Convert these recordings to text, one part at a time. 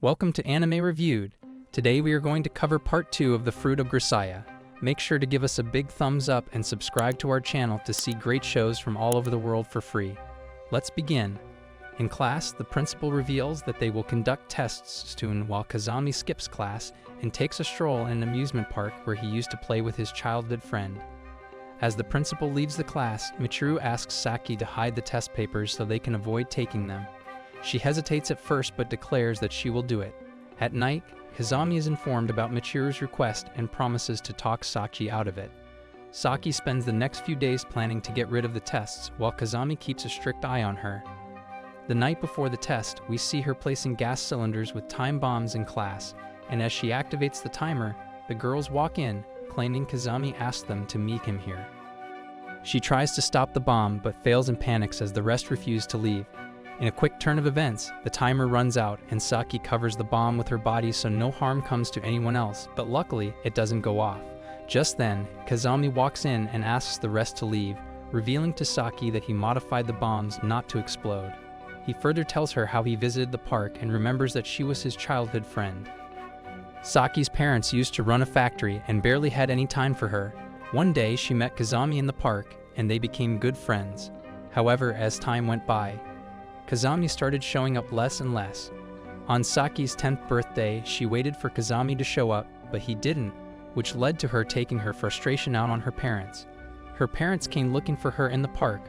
Welcome to Anime Reviewed. Today we are going to cover part 2 of The Fruit of Grisaia. Make sure to give us a big thumbs up and subscribe to our channel to see great shows from all over the world for free. Let's begin. In class, the principal reveals that they will conduct tests soon while Kazami skips class and takes a stroll in an amusement park where he used to play with his childhood friend. As the principal leaves the class, Michiru asks Sacchi to hide the test papers so they can avoid taking them. She hesitates at first but declares that she will do it. At night, Kazami is informed about Michiru's request and promises to talk Sacchi out of it. Sacchi spends the next few days planning to get rid of the tests while Kazami keeps a strict eye on her. The night before the test, we see her placing gas cylinders with time bombs in class, and as she activates the timer, the girls walk in, claiming Kazami asked them to meet him here. She tries to stop the bomb but fails and panics as the rest refuse to leave. In a quick turn of events, the timer runs out and Sacchi covers the bomb with her body so no harm comes to anyone else, but luckily it doesn't go off. Just then, Kazami walks in and asks the rest to leave, revealing to Sacchi that he modified the bombs not to explode. He further tells her how he visited the park and remembers that she was his childhood friend. Sacchi's parents used to run a factory and barely had any time for her. One day she met Kazami in the park and they became good friends. However, as time went by, Kazami started showing up less and less. On Sacchi's 10th birthday, she waited for Kazami to show up, but he didn't, which led to her taking her frustration out on her parents. Her parents came looking for her in the park,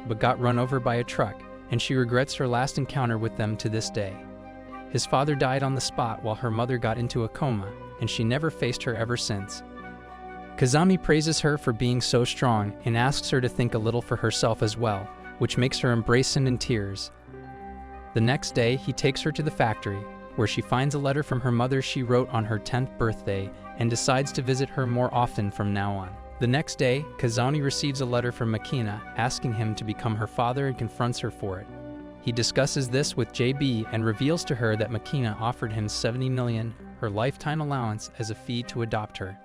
but got run over by a truck, and she regrets her last encounter with them to this day. His father died on the spot while her mother got into a coma, and she never faced her ever since. Kazami praises her for being so strong and asks her to think a little for herself as well, which makes her embrace him in tears. The next day, he takes her to the factory, where she finds a letter from her mother she wrote on her 10th birthday and decides to visit her more often from now on. The next day, Kazami receives a letter from Makina asking him to become her father and confronts her for it. He discusses this with JB and reveals to her that Makina offered him 70 million, her lifetime allowance, as a fee to adopt her.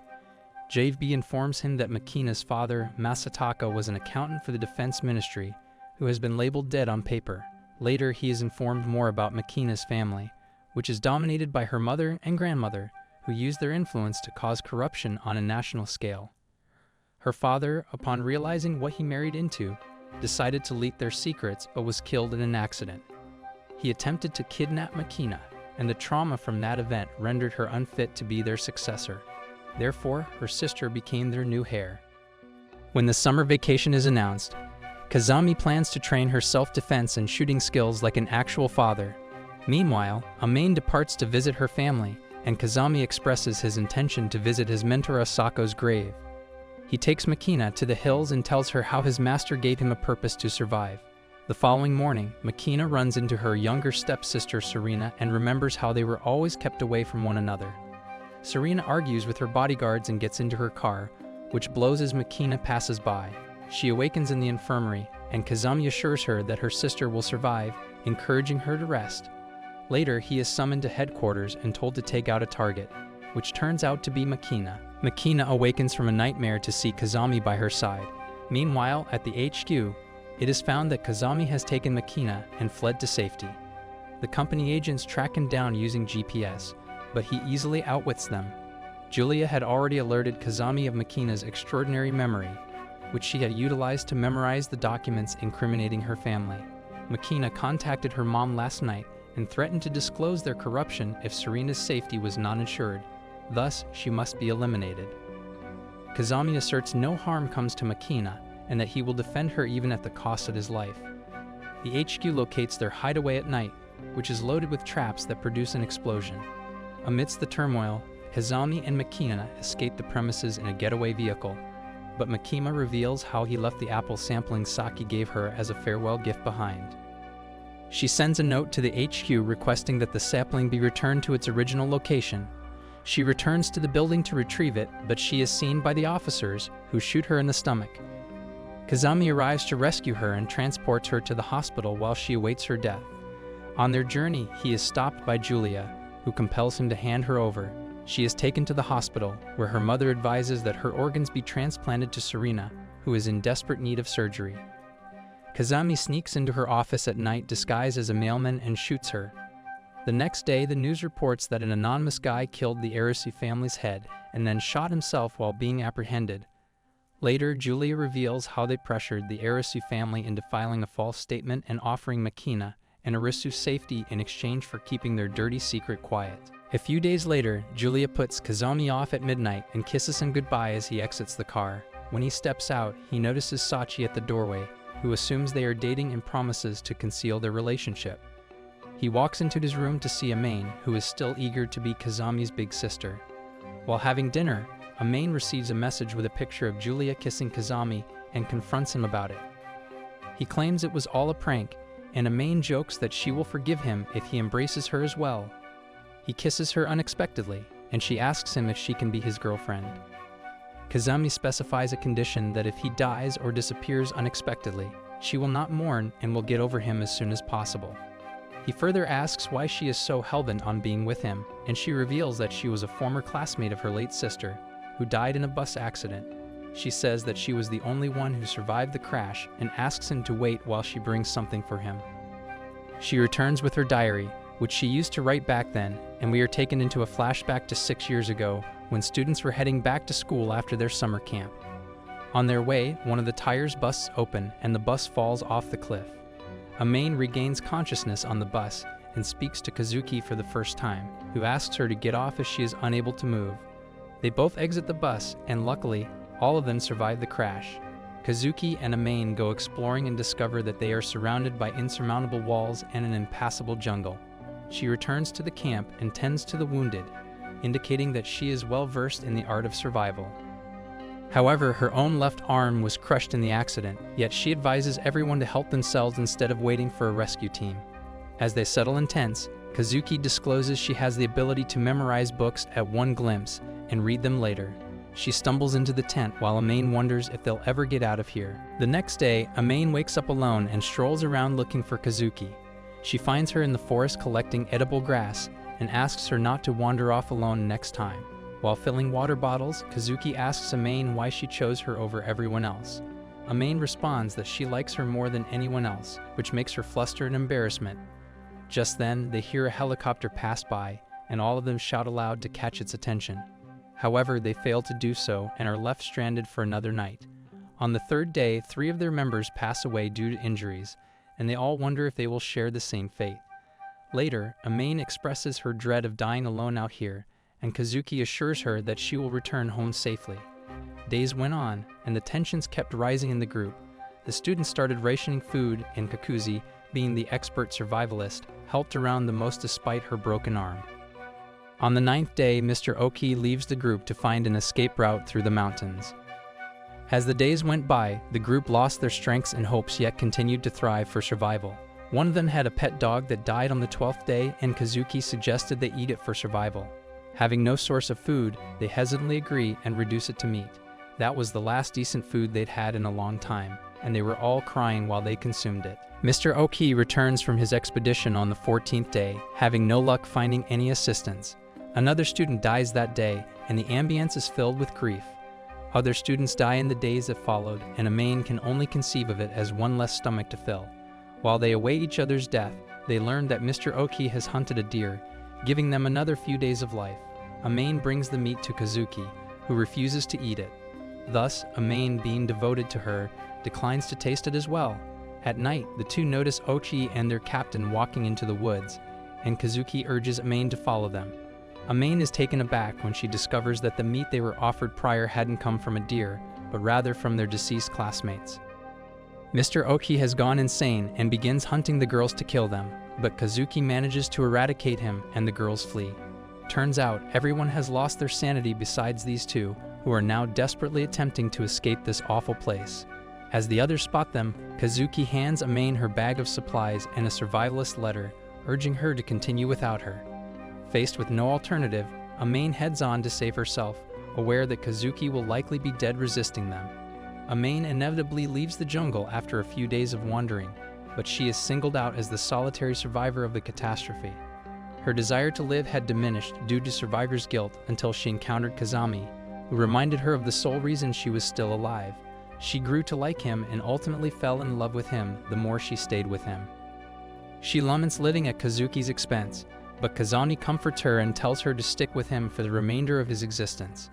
JB informs him that Makina's father, Masataka, was an accountant for the Defense Ministry, who has been labeled dead on paper. Later, he is informed more about Makina's family, which is dominated by her mother and grandmother, who used their influence to cause corruption on a national scale. Her father, upon realizing what he married into, decided to leak their secrets but was killed in an accident. He attempted to kidnap Makina, and the trauma from that event rendered her unfit to be their successor. Therefore, her sister became their new heir. When the summer vacation is announced, Kazami plans to train her self-defense and shooting skills like an actual father. Meanwhile, Amain departs to visit her family, and Kazami expresses his intention to visit his mentor Asako's grave. He takes Makina to the hills and tells her how his master gave him a purpose to survive. The following morning, Makina runs into her younger stepsister Serena and remembers how they were always kept away from one another. Serena argues with her bodyguards and gets into her car, which blows as Makina passes by. She awakens in the infirmary, and Kazami assures her that her sister will survive, encouraging her to rest. Later, he is summoned to headquarters and told to take out a target, which turns out to be Makina. Makina awakens from a nightmare to see Kazami by her side. Meanwhile, at the HQ, it is found that Kazami has taken Makina and fled to safety. The company agents track him down using GPS, but he easily outwits them. Julia had already alerted Kazami of Makina's extraordinary memory, which she had utilized to memorize the documents incriminating her family. Makina contacted her mom last night and threatened to disclose their corruption if Serena's safety was not ensured. Thus, she must be eliminated. Kazami asserts no harm comes to Makina and that he will defend her even at the cost of his life. The HQ locates their hideaway at night, which is loaded with traps that produce an explosion. Amidst the turmoil, Kazami and Makina escape the premises in a getaway vehicle, but Makima reveals how he left the apple sampling Sacchi gave her as a farewell gift behind. She sends a note to the HQ requesting that the sapling be returned to its original location. She returns to the building to retrieve it, but she is seen by the officers, who shoot her in the stomach. Kazami arrives to rescue her and transports her to the hospital while she awaits her death. On their journey, he is stopped by Julia, who compels him to hand her over. She is taken to the hospital, where her mother advises that her organs be transplanted to Serena, who is in desperate need of surgery. Kazami sneaks into her office at night disguised as a mailman and shoots her. The next day, the news reports that an anonymous guy killed the Arisu family's head and then shot himself while being apprehended. Later, Julia reveals how they pressured the Arisu family into filing a false statement and offering Makina and Arisu safety in exchange for keeping their dirty secret quiet. A few days later, Julia puts Kazami off at midnight and kisses him goodbye as he exits the car. When he steps out, he notices Sacchi at the doorway, who assumes they are dating and promises to conceal their relationship. He walks into his room to see Amain, who is still eager to be Kazami's big sister. While having dinner, Amain receives a message with a picture of Julia kissing Kazami and confronts him about it. He claims it was all a prank, and Amain jokes that she will forgive him if he embraces her as well. He kisses her unexpectedly, and she asks him if she can be his girlfriend. Kazami specifies a condition that if he dies or disappears unexpectedly, she will not mourn and will get over him as soon as possible. He further asks why she is so hellbent on being with him, and she reveals that she was a former classmate of her late sister, who died in a bus accident. She says that she was the only one who survived the crash and asks him to wait while she brings something for him. She returns with her diary, which she used to write back then, and we are taken into a flashback to 6 years ago when students were heading back to school after their summer camp. On their way, one of the tires busts open and the bus falls off the cliff. Amain regains consciousness on the bus and speaks to Kazuki for the first time, who asks her to get off as she is unable to move. They both exit the bus, and luckily, all of them survive the crash. Kazuki and Amain go exploring and discover that they are surrounded by insurmountable walls and an impassable jungle. She returns to the camp and tends to the wounded, indicating that she is well versed in the art of survival. However, her own left arm was crushed in the accident, yet she advises everyone to help themselves instead of waiting for a rescue team. As they settle in tents, Kazuki discloses she has the ability to memorize books at one glimpse and read them later. She stumbles into the tent while Amain wonders if they'll ever get out of here. The next day, Amain wakes up alone and strolls around looking for Kazuki. She finds her in the forest collecting edible grass and asks her not to wander off alone next time. While filling water bottles, Kazuki asks Amain why she chose her over everyone else. Amain responds that she likes her more than anyone else, which makes her fluster in embarrassment. Just then, they hear a helicopter pass by, and all of them shout aloud to catch its attention. However, they fail to do so and are left stranded for another night. On the third day, 3 of their members pass away due to injuries, and they all wonder if they will share the same fate. Later, Amain expresses her dread of dying alone out here, and Kazuki assures her that she will return home safely. Days went on, and the tensions kept rising in the group. The students started rationing food, and Kakuzi, being the expert survivalist, helped around the most despite her broken arm. On the 9th day, Mr. Oki leaves the group to find an escape route through the mountains. As the days went by, the group lost their strengths and hopes yet continued to thrive for survival. One of them had a pet dog that died on the 12th day, and Kazuki suggested they eat it for survival. Having no source of food, they hesitantly agree and reduce it to meat. That was the last decent food they'd had in a long time, and they were all crying while they consumed it. Mr. Oki returns from his expedition on the 14th day, having no luck finding any assistance. Another student dies that day, and the ambience is filled with grief. Other students die in the days that followed, and Amain can only conceive of it as one less stomach to fill. While they await each other's death, they learn that Mr. Oki has hunted a deer, giving them another few days of life. Amain brings the meat to Kazuki, who refuses to eat it. Thus, Amain, being devoted to her, declines to taste it as well. At night, the two notice Ochi and their captain walking into the woods, and Kazuki urges Amain to follow them. Amain is taken aback when she discovers that the meat they were offered prior hadn't come from a deer, but rather from their deceased classmates. Mr. Oki has gone insane and begins hunting the girls to kill them, but Kazuki manages to eradicate him and the girls flee. Turns out, everyone has lost their sanity besides these two, who are now desperately attempting to escape this awful place. As the others spot them, Kazuki hands Amain her bag of supplies and a survivalist letter, urging her to continue without her. Faced with no alternative, Amain heads on to save herself, aware that Kazuki will likely be dead resisting them. Amain inevitably leaves the jungle after a few days of wandering, but she is singled out as the solitary survivor of the catastrophe. Her desire to live had diminished due to survivor's guilt until she encountered Kazami, who reminded her of the sole reason she was still alive. She grew to like him and ultimately fell in love with him the more she stayed with him. She laments living at Kazuki's expense, but Kazami comforts her and tells her to stick with him for the remainder of his existence.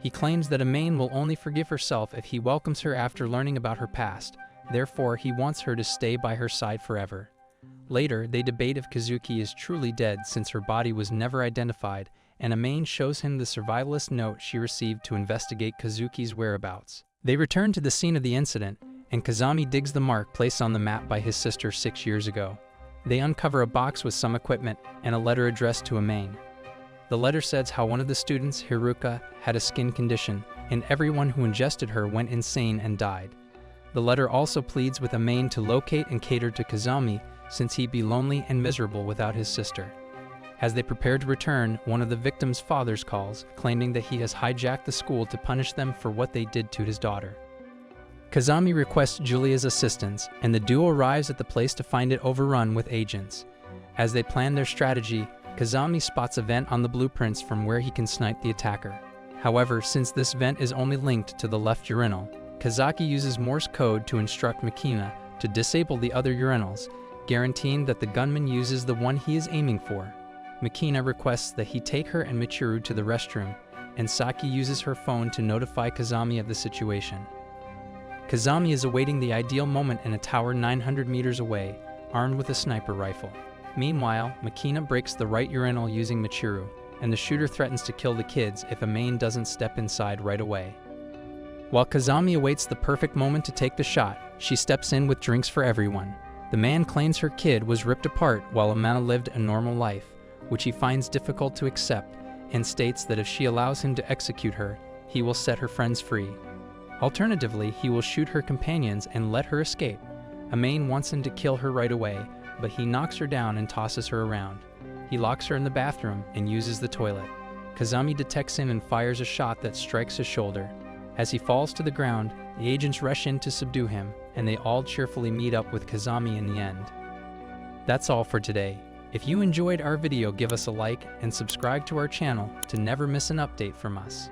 He claims that Amain will only forgive herself if he welcomes her after learning about her past, therefore he wants her to stay by her side forever. Later, they debate if Kazuki is truly dead since her body was never identified, and Amain shows him the survivalist note she received to investigate Kazuki's whereabouts. They return to the scene of the incident, and Kazami digs the mark placed on the map by his sister 6 years ago. They uncover a box with some equipment and a letter addressed to Amain. The letter says how one of the students, Haruka, had a skin condition, and everyone who ingested her went insane and died. The letter also pleads with Amain to locate and cater to Kazami, since he'd be lonely and miserable without his sister. As they prepare to return, one of the victims' fathers calls, claiming that he has hijacked the school to punish them for what they did to his daughter. Kazami requests Julia's assistance, and the duo arrives at the place to find it overrun with agents. As they plan their strategy, Kazami spots a vent on the blueprints from where he can snipe the attacker. However, since this vent is only linked to the left urinal, Kazaki uses Morse code to instruct Makina to disable the other urinals, guaranteeing that the gunman uses the one he is aiming for. Makina requests that he take her and Michiru to the restroom, and Sacchi uses her phone to notify Kazami of the situation. Kazami is awaiting the ideal moment in a tower 900 meters away, armed with a sniper rifle. Meanwhile, Makina breaks the right urinal using Michiru, and the shooter threatens to kill the kids if Amain doesn't step inside right away. While Kazami awaits the perfect moment to take the shot, she steps in with drinks for everyone. The man claims her kid was ripped apart while Amana lived a normal life, which he finds difficult to accept, and states that if she allows him to execute her, he will set her friends free. Alternatively, he will shoot her companions and let her escape. Amain wants him to kill her right away, but he knocks her down and tosses her around. He locks her in the bathroom and uses the toilet. Kazami detects him and fires a shot that strikes his shoulder. As he falls to the ground, the agents rush in to subdue him, and they all cheerfully meet up with Kazami in the end. That's all for today. If you enjoyed our video, give us a like and subscribe to our channel to never miss an update from us.